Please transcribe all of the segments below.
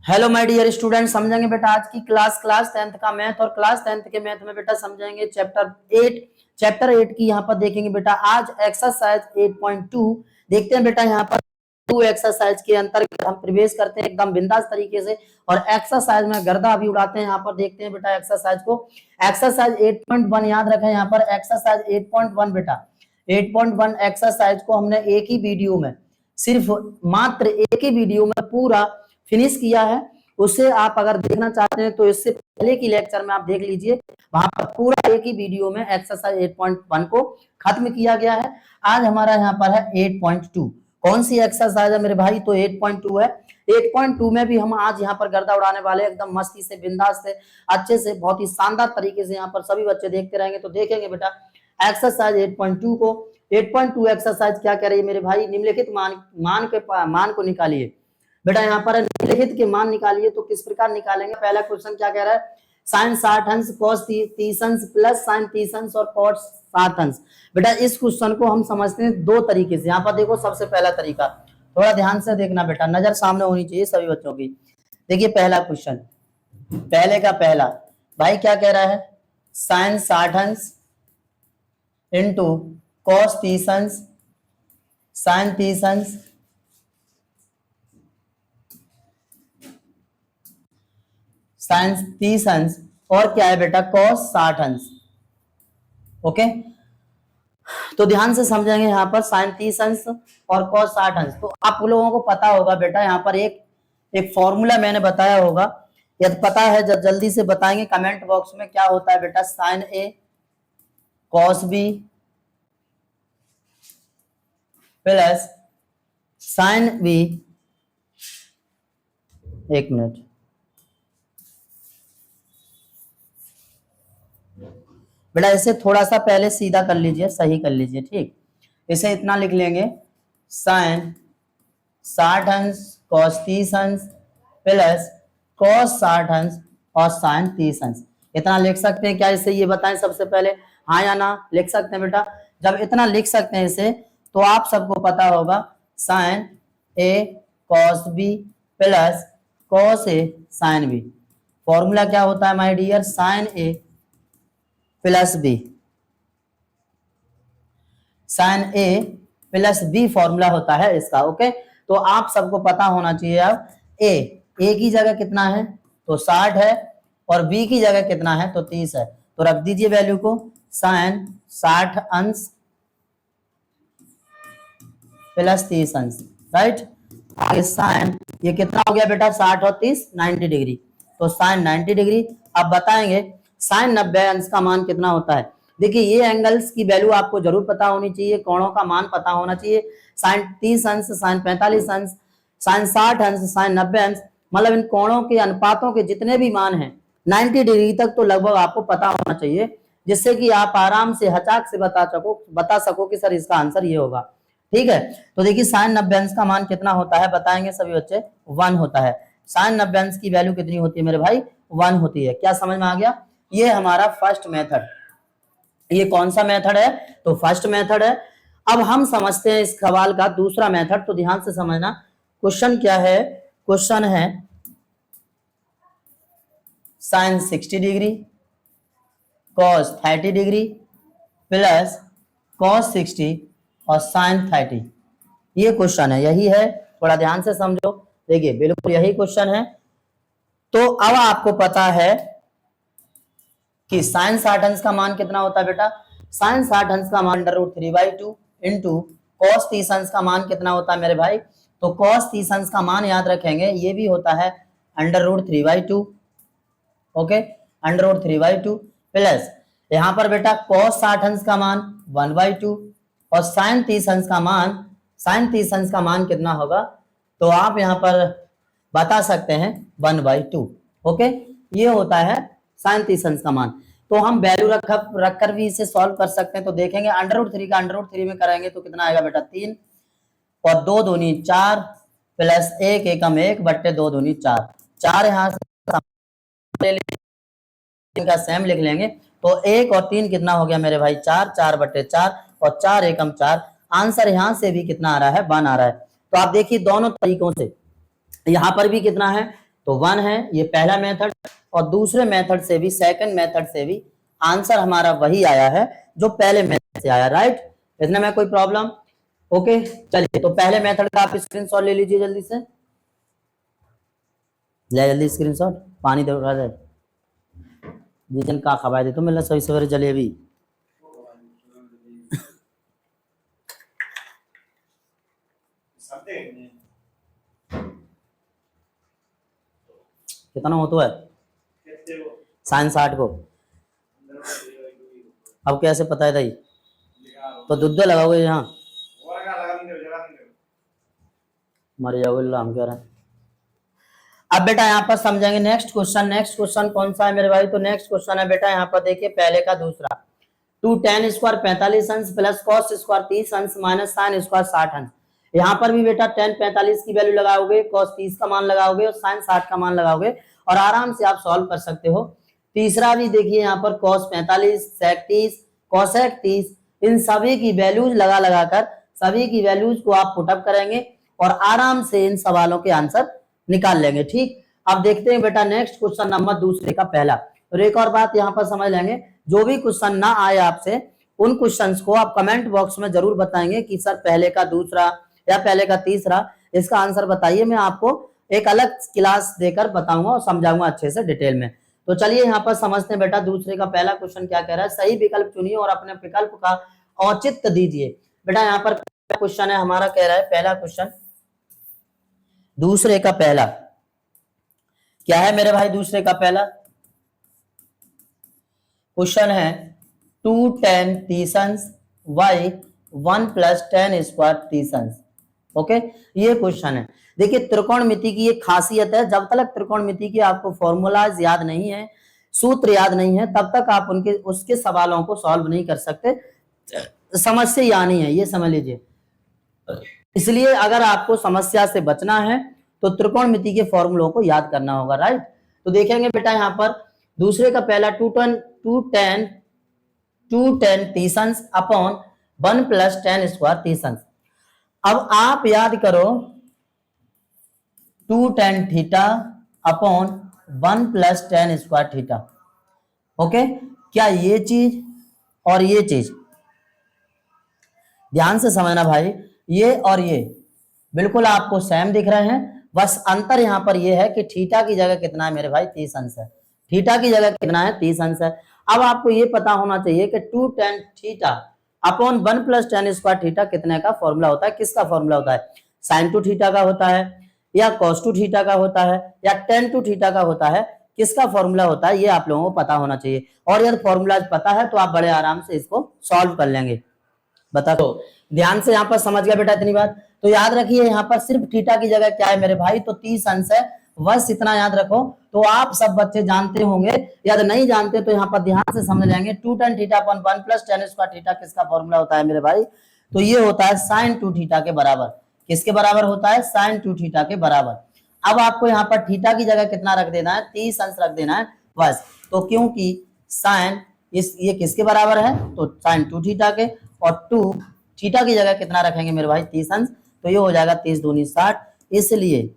Hello my dear student, समझेंगे बेटा आज की क्लास 10th का मैथ और क्लास 10th के मैथ में बेटा समझेंगे चैप्टर 8 की यहाँ पर देखेंगे बेटा आज एक्सरसाइज 8.2 देखते हैं बेटा। यहाँ पर 2 एक्सरसाइज के अंतर्गत हम प्रवेश करते हैं एकदम बिंदास तरीके से और एक्सरसाइज में गर्दा भी उड़ाते हैं। यहाँ पर देखते हैं बेटा एक्सरसाइज को। एक्सरसाइज 8.1 याद रखें, यहाँ पर एक्सरसाइज 8.1 बेटा 8.1 एक्सरसाइज को हमने एक ही वीडियो में सिर्फ मात्र एक ही वीडियो में पूरा फिनिश किया है। उसे आप अगर देखना चाहते हैं तो इससे पहले की लेक्चर में आप देख लीजिए, वहां पर पूरा एक ही वीडियो में एक्सरसाइज 8.1 को खत्म किया गया है। आज हमारा यहाँ पर है 8.2। कौन सी एक्सरसाइज है मेरे भाई? तो 8.2 है। 8.2 में भी हम आज यहाँ पर गर्दा उड़ाने वाले एकदम मस्ती से, बिंदास से, अच्छे से, बहुत ही शानदार तरीके से यहाँ पर सभी बच्चे देखते रहेंगे। तो देखेंगे बेटा एक्सरसाइज 8.2 को। 8.2 एक्सरसाइज क्या कह रही है मेरे भाई? निम्नलिखित मान को निकालिए। बेटा यहाँ पर निम्नलिखित के मान निकालिए। तो किस प्रकार निकालेंगे? पहला क्वेश्चन क्या कह रहा है? साइन 60 अंश कॉस 30 अंश प्लस साइन 30 अंश और कॉस 60 अंश। बेटा इस क्वेश्चन को हम समझते हैं दो तरीके से। यहाँ पर देखो, सबसे पहला तरीका थोड़ा ध्यान से देखना बेटा, नजर सामने होनी चाहिए सभी बच्चों की। देखिए पहला क्वेश्चन, पहले का पहला भाई क्या कह रहा है? साइन 60 अंश इंटू कॉस 30 अंश साइन 30 अंश साइन 30 अंश और क्या है बेटा? कॉस 60 अंश। ओके, तो ध्यान से समझेंगे यहाँ पर साइन 30 अंश और कॉस 60 अंश। तो आप लोगों को पता होगा बेटा, यहाँ पर एक फॉर्मूला मैंने बताया होगा, यदि पता है जब जल्दी से बताएंगे कमेंट बॉक्स में। क्या होता है बेटा? Sine A cos B plus sine B, एक मिनट बेटा, इसे थोड़ा सा पहले सीधा कर लीजिए, सही कर लीजिए, ठीक। इसे इतना लिख लेंगे, साइन 60 अंश कॉस 30 अंश प्लस कॉस 60 अंश और साइन 30 अंश। इतना लिख सकते हैं क्या इसे? ये बताएं सबसे पहले, हाँ या ना? लिख सकते हैं बेटा। जब इतना लिख सकते हैं इसे, तो आप सबको पता होगा sine A cos B plus cos A sine B. Formula क्या होता है my dear? Sine A plus B, sine A plus B formula होता है इसका। ओके, तो आप सबको पता होना चाहिए। अब ए की जगह कितना है? तो 60 है और बी की जगह कितना है? तो 30 है। तो रख दीजिए वैल्यू को, साइन 60 अंश प्लस 30 अंश, राइट। आगे साइन, ये कितना हो गया बेटा? 60 और 30 90 डिग्री, तो साइन 90 डिग्री। अब बताएंगे साइन 90 अंश का मान कितना होता है। देखिए ये एंगल्स की वैल्यू आपको जरूर पता होनी चाहिए, कोणों का मान पता होना चाहिए। साइन 30 अंश, साइन 45 अंश, साइन 60 अंश, साइन 90 अंश, मतलब इन कोणों के अनुपातों के जितने भी मान हैं 90 डिग्री तक तो लगभग आपको पता होना चाहिए, जिससे कि आप आराम से हचाक से बता सको कि सर इसका आंसर ये होगा। ठीक है, तो देखिए साइन 90 अंश का मान कितना होता है? बताएंगे सभी बच्चे, 1 होता है। साइन 90 अंश की वैल्यू कितनी होती है मेरे भाई? 1 होती है। क्या समझ में आ गया? ये हमारा फर्स्ट मेथड। ये कौन सा मेथड है? तो फर्स्ट मेथड है। अब हम समझते हैं इस सवाल का दूसरा मेथड। तो ध्यान से समझना, क्वेश्चन क्या है? क्वेश्चन है sine 60 degree cos 30 degree plus cos 60 और साइन 30। ये क्वेश्चन है, यही है, थोड़ा ध्यान से समझो। देखिए बिल्कुल यही क्वेश्चन है। तो अब आपको पता है कि साइन 60 अंश का मान कितना होता है बेटा? साइन 60 अंश का मान √3/2 इंटू कॉस 30 अंश का मान कितना होता है मेरे भाई? तो कॉस 30 अंश का मान याद रखेंगे, ये भी होता है √3/2। ओके, √3/2 प्लस यहाँ पर बेटा कॉस 60 अंश का मान 1/2 और साइन 30 अंश का मान कितना होगा? तो आप यहाँ पर बता सकते हैं 1/2। ओके, ये होता है साइन 30 अंश का मान। तो हम वैल्यू रखकर भी इसे सॉल्व कर सकते हैं। तो देखेंगे √3 का √3 में कराएंगे तो कितना आएगा बेटा? 3 और 2 दूनी 4 प्लस 1 एकम 1 बट्टे 2 दूनी 4। 4 यहाँ से का सेम लिख लेंगे, तो 1 और 3 कितना हो गया मेरे भाई? 4, 4 बट्टे 4 और 4 एकम 4। आंसर यहाँ से भी कितना आ रहा है? 1 आ रहा है। तो आप देखिए दोनों तरीकों से, यहाँ पर भी कितना है? तो 1 है ये पहला मेथड, और दूसरे मेथड से भी, सेकंड मेथड से भी आंसर हमारा वही आया है जो पहले मेथड से आया, राइट। इतने में कोई प्रॉब्लम? ओके चलिए, तो पहले मेथड का आप स्क्रीनशॉट ले लीजिए जल्दी से, ले जल्दी स्क्रीनशॉट। पानी दे रहा है जीजन का खबर दे तो मिलना सही सवेरे जलेबी। कितना हो तो है साइंस 8 को, अब कैसे पता है भाई? तो दूध लगाओगे यहाँ, मर जाओगे हम कह रहे हैं। अब बेटा यहाँ पर समझेंगे नेक्स्ट क्वेश्चन। नेक्स्ट क्वेश्चन कौन सा है मेरे भाई? तो नेक्स्ट क्वेश्चन है बेटा यहाँ पर देखिए पहले का दूसरा, 2 tan स्क्वायर 45 अंश प्लस cos स्क्वायर 30 अंश माइनस sin स्क्वायर 60 अंश। यहाँ पर भी बेटा tan 45 की वैल्यू लगाओगे, cos 30 का मान लगाओगे और sin 60 का मान लगाओगे और आराम से आप सॉल्व कर सकते हो। तीसरा भी देखिए यहाँ पर cos 45 sec 30 cosec 30, इन सभी की वैल्यूज लगा लगाकर सभी की वैल्यूज को आप पुटअप करेंगे और आराम से इन सवालों के आंसर निकाल लेंगे, ठीक। अब देखते हैं बेटा नेक्स्ट क्वेश्चन नंबर दूसरे का पहला। और एक और बात यहाँ पर समझ लेंगे, जो भी क्वेश्चन ना आए आपसे उन क्वेश्चंस को आप कमेंट बॉक्स में जरूर बताएंगे कि सर पहले का दूसरा या पहले का तीसरा, इसका आंसर बताइए। मैं आपको एक अलग क्लास देकर बताऊंगा और समझाऊंगा अच्छे से डिटेल में। तो चलिए यहाँ पर समझते हैं बेटा दूसरे का पहला क्वेश्चन क्या कह रहा है। सही विकल्प चुनिए और अपने विकल्प का औचित्य दीजिए। बेटा यहाँ पर क्वेश्चन है हमारा, कह रहा है पहला क्वेश्चन दूसरे का पहला क्या है मेरे भाई? दूसरे का पहला क्वेश्चन है 2 tan 30 अंश y 1 प्लस tan स्क्वायर 30 अंश। ओके, ये क्वेश्चन है। देखिए त्रिकोणमिति की एक खासियत है, जब तक त्रिकोणमिति की आपको फॉर्मूलाज याद नहीं है, सूत्र याद नहीं है, तब तक आप उनके उसके सवालों को सॉल्व नहीं कर सकते। समस्या ही आनी है, ये समझ लीजिए। इसलिए अगर आपको समस्या से बचना है तो त्रिकोणमिति के फॉर्मूलों को याद करना होगा, राइट। तो देखेंगे बेटा यहाँ पर दूसरे का पहला 2 tan 30 अंश अपॉन 1 प्लस tan स्क्वायर 30 अंश। अब आप याद करो 2 tan theta upon 1 plus tan square theta. Okay, क्या ये चीज और ये चीज ध्यान से समझना भाई, ये और ये बिल्कुल आपको सेम दिख रहे हैं, बस अंतर यहां पर ये है कि थीटा की जगह कितना है मेरे भाई? 30 अंश है। थीटा की जगह कितना है? 30 अंश है। अब आपको ये पता होना चाहिए कि 2 tan theta upon 1 plus tan square theta कितने का फॉर्मूला होता है? किसका फॉर्मूला होता है? sin 2 थीटा का होता है या cos 2 थीटा का होता है या tan 2 थीटा का होता है? किसका फॉर्मूला होता है? ये आप लोगों को पता होना चाहिए। और यदि फॉर्मूला पता है तो आप बड़े आराम से इसको सॉल्व कर लेंगे। बता दो, ध्यान से यहाँ पर समझ गया बेटा इतनी बात? तो याद रखिए यहाँ पर सिर्फ थीटा की जगह क्या है मेरे भाई? तो 30 अंश है, बस इतना याद रखो। तो आप सब बच्चे जानते होंगे, यदि नहीं जानते तो यहाँ पर ध्यान से समझ लेंगे। 2 tan theta upon 1 plus tan square theta किसका फॉर्मूला होता है मेरे भाई? तो ये होता है sin 2 थीटा के बराबर। किसके बराबर होता है? sin 2 थीटा के बराबर। अब आपको यहाँ पर थीटा की जगह कितना रख देना है? 30 अंश रख देना है बस। तो क्योंकि sin ये किसके बराबर है? तो sin 2 थीटा के, और 2 थीटा की जगह कितना रखेंगे मेरे भाई? 30 अंश। तो ये हो जाएगा 30 दूनी 60, इसलिए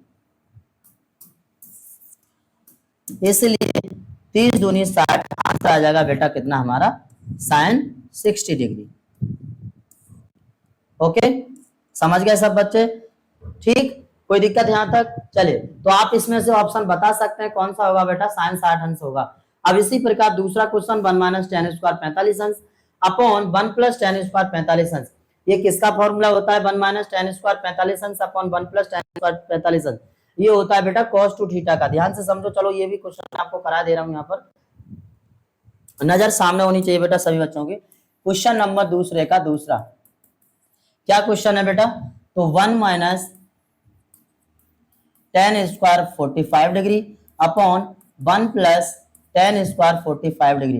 30 दूनी 60 आंसर आ जाएगा बेटा कितना हमारा? sin 60 degree. ओके, समझ गए सब बच्चे? ठीक, कोई दिक्कत यहाँ तक? चलिए, तो आप इसमें से ऑप्शन बता सकते हैं कौन सा होगा बेटा? sin 60 अंश होगा। अब इसी प्रकार दूसरा क्वेश्चन 1 माइनस tan स्क्वायर 45 अंश अपॉन 1 प्लस tan स्क्वायर 45 अंश। ये किसका फॉर्मूला होता है? 1 माइनस tan स्क्वायर 45 अंश अपॉन 1 प्लस tan स्क्वायर 45 अंश। ये होता है बेटा cos 2 थीटा का। ध्यान से समझो। चलो ये भी क्वेश्चन आपको करा दे रहा हूं, यहाँ पर नजर सामने होनी चाहिए बेटा सभी बच्चों की। क्वेश्चन नंबर दूसरे का दूसरा क्या क्वेश्चन है बेटा? तो 1 minus tan square 45 degree upon 1 plus tan square 45 degree.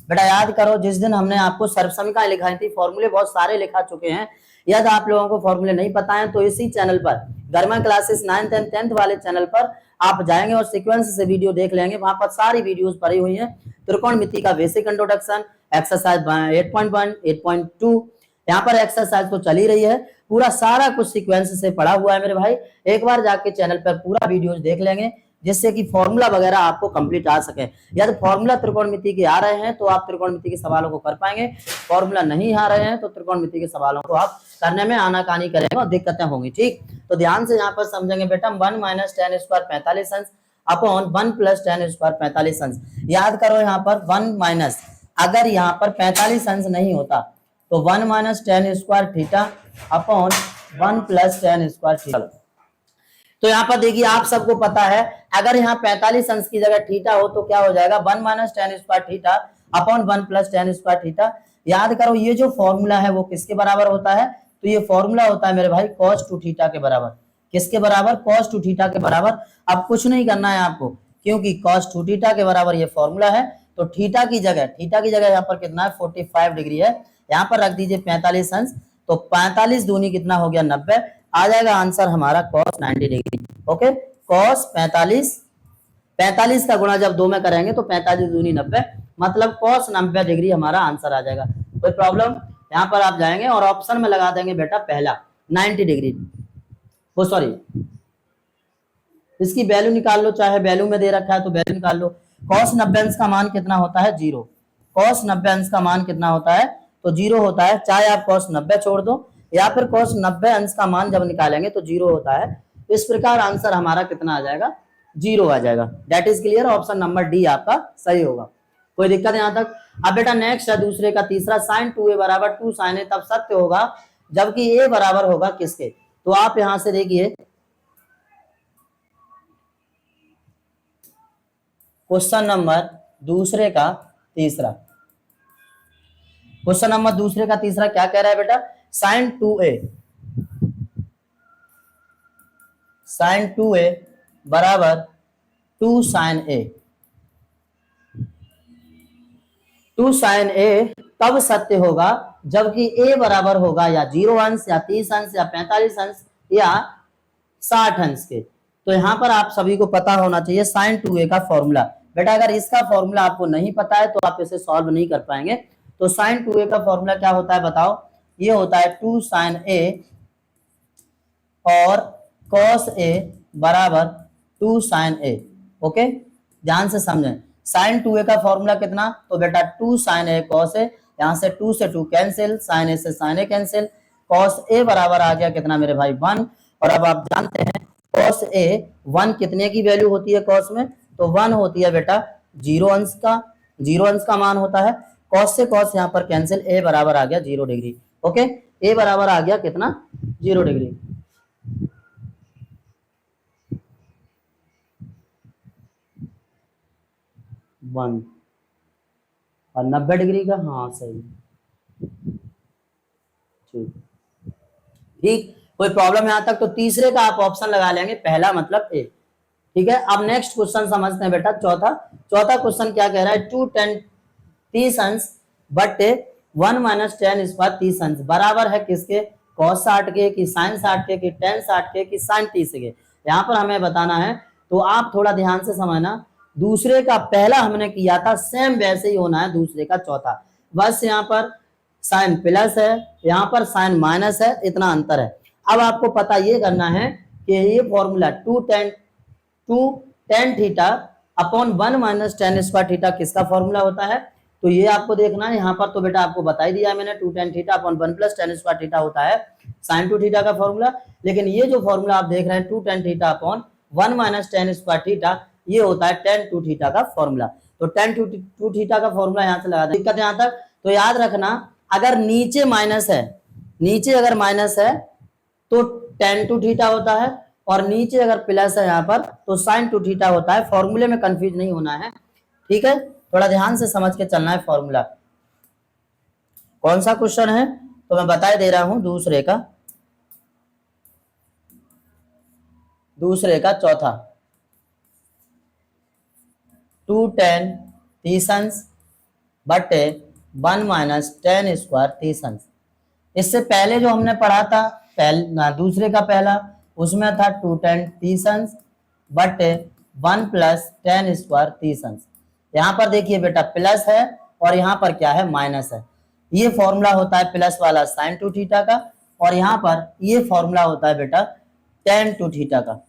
बेटा याद करो, जिस दिन हमने आपको सर्वसमीकरण लिखाई थी, फॉर्मूले बहुत सारे लिखा चुके हैं। यदि आप लोगों को फॉर्मूले नहीं पता है तो इसी चैनल पर, गर्मा क्लासेस 9th एंड 10th वाले चैनल पर आप जाएंगे और सीक्वेंस से वीडियो देख लेंगे। वहां पर सारी वीडियोस पड़ी हुई हैं। त्रिकोणमिति का बेसिक इंट्रोडक्शन, एक्सरसाइज 8.1, 8.2, यहाँ पर एक्सरसाइज तो चल ही रही है। पूरा सारा कुछ सीक्वेंस से पढ़ा हुआ है मेरे भाई। एक बार जाके चैनल पर पूरा वीडियोस देख लेंगे। जिससे कि फॉर्मूला वगैरह आपको कंप्लीट आ सके। यदि फॉर्मूला त्रिकोणमिति के आ रहे हैं तो आप त्रिकोणमिति के सवालों को कर पाएंगे, फॉर्मूला नहीं आ रहे हैं तो त्रिकोणमिति के सवालों को आप करने में आनाकानी करेंगे और दिक्कतें होंगी। ठीक, तो ध्यान से यहाँ पर समझेंगे बेटा 1 माइनस टेन स्क्वायर 45 अंश अपॉन 1 प्लस टेन स्क्वायर 45 अंश। याद करो यहाँ पर 1 माइनस, अगर यहाँ पर 45 अंश नहीं होता तो 1 minus ten square theta upon 1 plus ten square theta. तो यहाँ पर देखिए आप सबको पता है अगर यहाँ 45 अंश की जगह थीटा हो तो क्या हो जाएगा 1 minus ten square theta upon 1 plus ten square theta. याद करो ये जो फॉर्मूला है वो किसके बराबर होता है, तो ये फॉर्मूला होता है मेरे भाई cos 2 थीटा के बराबर। किसके बराबर, cos 2 थीटा के बराबर। अब कुछ नहीं करना है आपको, क्योंकि cos 2 थीटा के बराबर ये फॉर्मूला है, तो थीटा की जगह यहाँ पर कितना है 45 डिग्री है, यहाँ पर रख दीजिए 45 अंश, तो 45 दूनी कितना हो गया 90, आ जाएगा आंसर हमारा cos 90 डिग्री। ओके, cos 45 का गुणा जब 2 में करेंगे तो 45 दूनी 90, मतलब cos 90 डिग्री हमारा आंसर आ जाएगा। कोई प्रॉब्लम, यहाँ पर आप जाएंगे और ऑप्शन में लगा देंगे बेटा पहला 90 डिग्री, वो सॉरी इसकी वैल्यू निकाल लो, चाहे वैल्यू में दे रखा है तो वैल्यू निकाल लो। cos 90 अंश का मान कितना होता है 0, cos 90 अंश का मान कितना होता है तो 0 होता है, चाहे आप cos 90 छोड़ दो या फिर cos 90 अंश का मान जब निकालेंगे तो 0 होता है। इस प्रकार आंसर हमारा कितना आ जाएगा 0 आ जाएगा। That is clear, option number D आपका सही होगा। कोई दिक्कत है यहाँ तक। अब बेटा नेक्स्ट है दूसरे का तीसरा, sin 2a बराबर 2 sin a तब सत्य होगा जबकि a बराबर होगा किसके, तो आप यहां से देखिए क्वेश्चन नंबर दूसरे का तीसरा, क्वेश्चन नंबर दूसरे का तीसरा क्या कह रहा है बेटा, sin 2a बराबर 2 sin a, 2 sin a तब सत्य होगा जबकि a बराबर होगा या 0 अंश या 30 अंश या 45 अंश या 60 अंश के। तो यहाँ पर आप सभी को पता होना चाहिए sin 2a का फॉर्मूला। बेटा अगर इसका फॉर्मूला आपको नहीं पता है तो आप इसे सॉल्व नहीं कर पाएंगे। तो sin 2a का फॉर्मूला क्या होता है बताओ, ये होता है 2 sin a और cos a बराबर 2 sin a। ओके, ध्यान से समझें, sin 2a का फॉर्मूला कितना, तो बेटा 2 sin a cos a, यहाँ से 2 से 2 कैंसिल, sin a से sin a cancel, cos a बराबर आ गया कितना मेरे भाई 1। और अब आप जानते हैं cos a 1 कितने की वैल्यू होती है cos में, तो 1 होती है बेटा 0 अंश का मान होता है। cos से cos यहाँ पर कैंसिल, a बराबर आ गया 0 डिग्री। ओके, a बराबर आ गया कितना 0 डिग्री। वन और 90 डिग्री का, हाँ सही, ठीक, कोई प्रॉब्लम यहां तक। तो तीसरे का आप ऑप्शन लगा लेंगे पहला मतलब ए। ठीक है, अब नेक्स्ट क्वेश्चन समझते हैं बेटा चौथा क्वेश्चन क्या कह रहा है, 2 10 30 अंश बट 1 माइनस 10 स्क्वायर 30 अंश बराबर है किसके, cos 60 के कि sin 60 के कि tan 60 के कि sin 30 के। यहाँ पर हमें बताना है, तो आप थोड़ा ध्यान से समझना, दूसरे का पहला हमने किया था सेम वैसे ही होना है दूसरे का चौथा, बस यहाँ पर साइन प्लस है, यहाँ पर साइन माइनस है, इतना अंतर है। अब आपको पता ये करना है कि ये formula 2 tan theta upon 1 minus tan square theta किसका फॉर्मूला होता है, तो ये आपको देखना है। यहाँ पर तो बेटा आपको बता ही दिया मैंने, 2 tan theta upon 1 plus tan square theta होता है sin 2 थीटा का फॉर्मूला। लेकिन ये जो फॉर्मूला आप देख रहे हैं 2 tan theta upon 1 minus tan square theta, ये होता है tan 2 थीटा का फॉर्मूला। तो tan 2 थीटा का फॉर्मूला यहाँ से लगा दें। दिक्कत यहाँ तक, तो याद रखना अगर नीचे माइनस है, नीचे अगर माइनस है तो tan 2 थीटा होता है, और नीचे अगर प्लस है यहाँ पर तो sin 2 थीटा होता है। फॉर्मूले में कंफ्यूज नहीं होना है, ठीक है, थोड़ा ध्यान से समझ के चलना है फॉर्मूला। कौन सा क्वेश्चन है तो मैं बता दे रहा हूं, दूसरे का चौथा, 2 tan 30 अंश बटे 1 माइनस tan स्क्वायर 30 अंश। इससे पहले जो हमने पढ़ा था दूसरे का पहला, उसमें था 2 tan 30 अंश बटे 1 प्लस tan स्क्वायर 30 अंश। यहाँ पर देखिए बेटा प्लस है और यहाँ पर क्या है माइनस है। ये फॉर्मूला होता है प्लस वाला sin 2 थीटा का, और यहाँ पर ये फॉर्मूला होता है बेटा tan 2 थीटा का,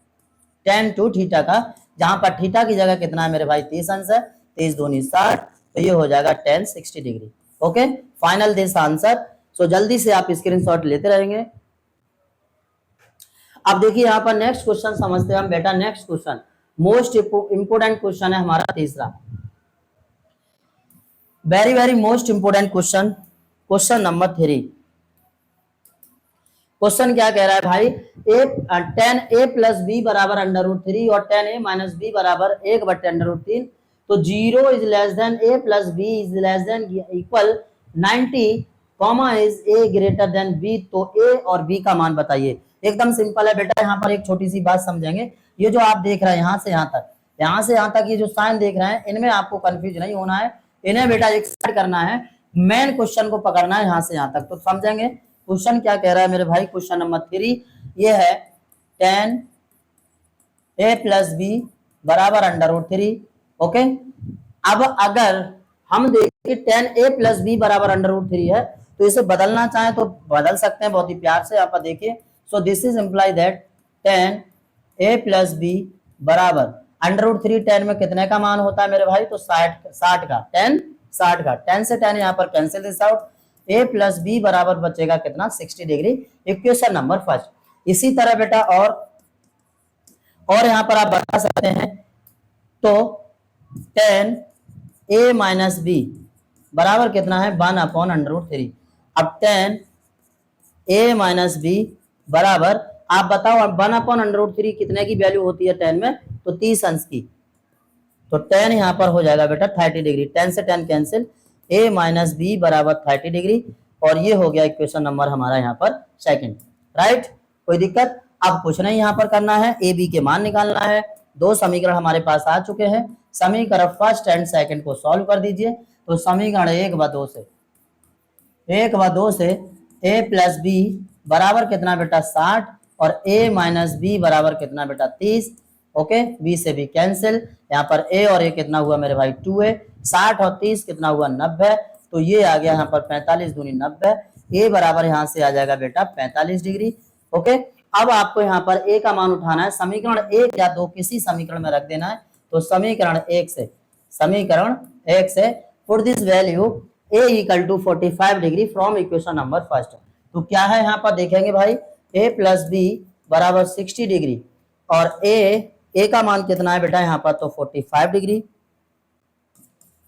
tan 2 थीटा का। जहां पर थीटा की जगह कितना है मेरे भाई 30 अंश है, 30 दूनी 60, तो ये हो जाएगा tan 60 degree. Okay, final this answer. So जल्दी से आप स्क्रीनशॉट लेते रहेंगे। अब देखिए यहाँ पर नेक्स्ट क्वेश्चन समझते हैं हम बेटा। Next question most important question है हमारा तीसरा, very very most important question, question number 3। Question क्या कह रहा है भाई, tan a प्लस बी बराबर √3 और tan a माइनस बी बराबर 1/√3, तो 0 is less than a plus B is less than equal 90, comma is a greater than b, तो a और b का मान बताइए। एकदम सिंपल है बेटा, यहाँ पर एक छोटी सी बात समझेंगे। ये जो आप देख रहे हैं यहाँ से यहाँ तक, यहाँ से यहाँ तक ये जो साइन देख रहे हैं, इनमें आपको कंफ्यूज नहीं होना है, इन्हें बेटा एक साइड करना है, मेन क्वेश्चन को पकड़ना है यहाँ से यहाँ तक। तो समझेंगे क्वेश्चन क्या कह रहा है मेरे भाई। क्वेश्चन नंबर 3 ये है tan a प्लस बी बराबर √3। ओके, अब अगर हम देखें tan a प्लस बी बराबर √3 है, तो इसे बदलना चाहें तो बदल सकते हैं बहुत ही प्यार से। आप देखिए, so this is imply that tan a plus B बराबर √3, tan में कितने का मान होता है मेरे भाई, तो 60 का, tan 60 का, tan से tan यहाँ पर cancel this out, a plus B बराबर बचेगा कितना 60 डिग्री। Equation number first. इसी तरह बेटा और यहाँ पर आप बता सकते हैं, तो tan a माइनस बी बराबर कितना है 1/√3। अब tan a माइनस बी बराबर, आप बताओ अब 1/√3 कितने की वैल्यू होती है tan में, तो 30 अंश की, तो tan यहाँ पर हो जाएगा बेटा 30 डिग्री, tan से tan cancel, a minus B बराबर 30 डिग्री, और ये हो गया इक्वेशन नंबर हमारा यहाँ पर सेकंड। राइट, कोई दिक्कत। अब कुछ नहीं यहाँ पर करना है, ए बी के मान निकालना है। दो समीकरण हमारे पास आ चुके हैं, समीकरण फर्स्ट एंड सेकंड को सॉल्व कर दीजिए। तो समीकरण 1 व 2 से a प्लस बी बराबर कितना बेटा 60, और a माइनस बी बराबर कितना बेटा 30। ओके, b से b कैंसिल, यहाँ पर a और a कितना हुआ मेरे भाई 2a, 60 और 30 कितना हुआ 90, तो ये आ गया यहाँ पर 45 दूनी 90, a बराबर यहाँ से आ जाएगा बेटा 45 डिग्री। ओके, अब आपको यहाँ पर a का मान उठाना है, समीकरण 1 या 2 किसी समीकरण में रख देना है। तो समीकरण 1 से put this value a equal to 45 degree from equation number first. तो क्या है यहाँ पर देखेंगे भाई, a प्लस बी बराबर 60 डिग्री, और a का मान कितना है बेटा यहाँ पर, तो 45 डिग्री,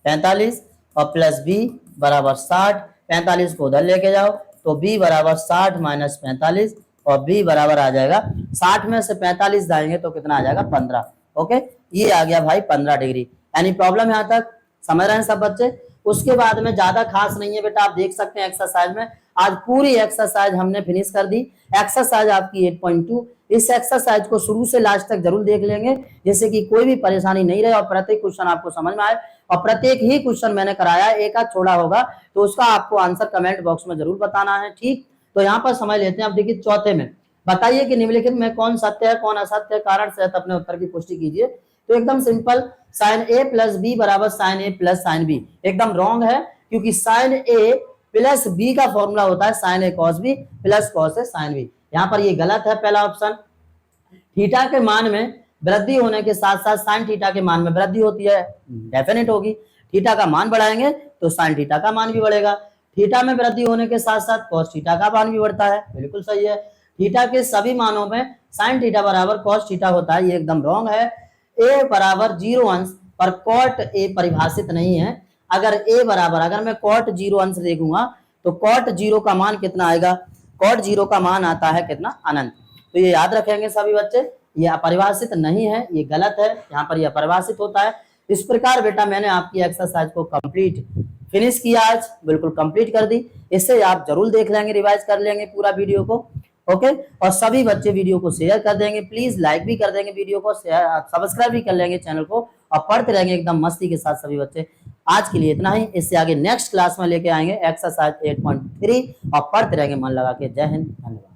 45, और प्लस b बराबर 60, 45 को उधर लेके जाओ, तो b बराबर 60 माइनस 45, और b बराबर आ जाएगा 60 में से 45 जाएंगे तो कितना आ जाएगा 15। ओके, ये आ गया भाई 15 डिग्री। यानी प्रॉब्लम यहाँ तक समझ रहे हैं सब बच्चे। उसके बाद में ज्यादा खास नहीं है बेटा, आप देख सकते हैं एक्सरसाइज में, आज पूरी एक्सरसाइज हमने फिनिश कर दी। एक्सरसाइज आपकी 8.2, इस एक्सरसाइज को शुरू से लास्ट तक जरूर देख लेंगे, जिससे कि कोई भी परेशानी नहीं रहे और प्रत्येक क्वेश्चन आपको समझ में आए। और प्रत्येक ही क्वेश्चन मैंने कराया, एक आध छोड़ा होगा तो उसका आपको आंसर कमेंट बॉक्स में जरूर बताना है। ठीक, तो यहाँ पर समझ लेते हैं। अब देखिए चौथे में, बताइए कि निम्नलिखित में कौन सत्य है कौन असत्य है, कारण सहित अपने उत्तर की पुष्टि कीजिए। तो एकदम simple, sine a plus B बराबर sine a plus sine B एकदम रॉन्ग है, क्योंकि साइन a प्लस बी का फॉर्मूला होता है sine a cos B plus cos a sine B. यहाँ पर ये गलत है पहला ऑप्शन। थीटा के मान में वृद्धि होने के साथ साथ साइन थीटा के मान में वृद्धि होती है, डेफिनेट होगी। थीटा का मान बढ़ाएंगे तो साइन थीटा का मान भी बढ़ेगा। थीटा में वृद्धि होने के साथ साथ कॉस थीटा का मान भी बढ़ता है, बिल्कुल सही है। थीटा के सभी मानों में साइन थीटा बराबर कॉस थीटा होता है, ये एकदम रॉन्ग है। a बराबर 0 अंश पर कॉट a परिभाषित नहीं है। अगर a बराबर, अगर मैं कॉट 0 अंश देखूंगा तो कॉट 0 का मान कितना आएगा, कॉट 0 का मान आता है कितना, अनंत। तो ये याद रखेंगे सभी बच्चे, ये अपरिभाषित नहीं है, ये गलत है, यहाँ पर यह परिभाषित होता है। इस प्रकार बेटा मैंने आपकी एक्सरसाइज को कंप्लीट फिनिश किया, आज बिल्कुल कंप्लीट कर दी। इससे आप जरूर देख लेंगे, रिवाइज कर लेंगे पूरा वीडियो को। ओके, और सभी बच्चे वीडियो को शेयर कर देंगे, प्लीज लाइक भी कर देंगे वीडियो को, सब्सक्राइब भी कर लेंगे चैनल को, और पढ़ते रहेंगे एकदम मस्ती के साथ सभी बच्चे। आज के लिए इतना ही, इससे आगे नेक्स्ट क्लास में लेके आएंगे एक्सरसाइज 8.3 और पढ़ते रहेंगे मन लगा के। जय हिंद, धन्यवाद।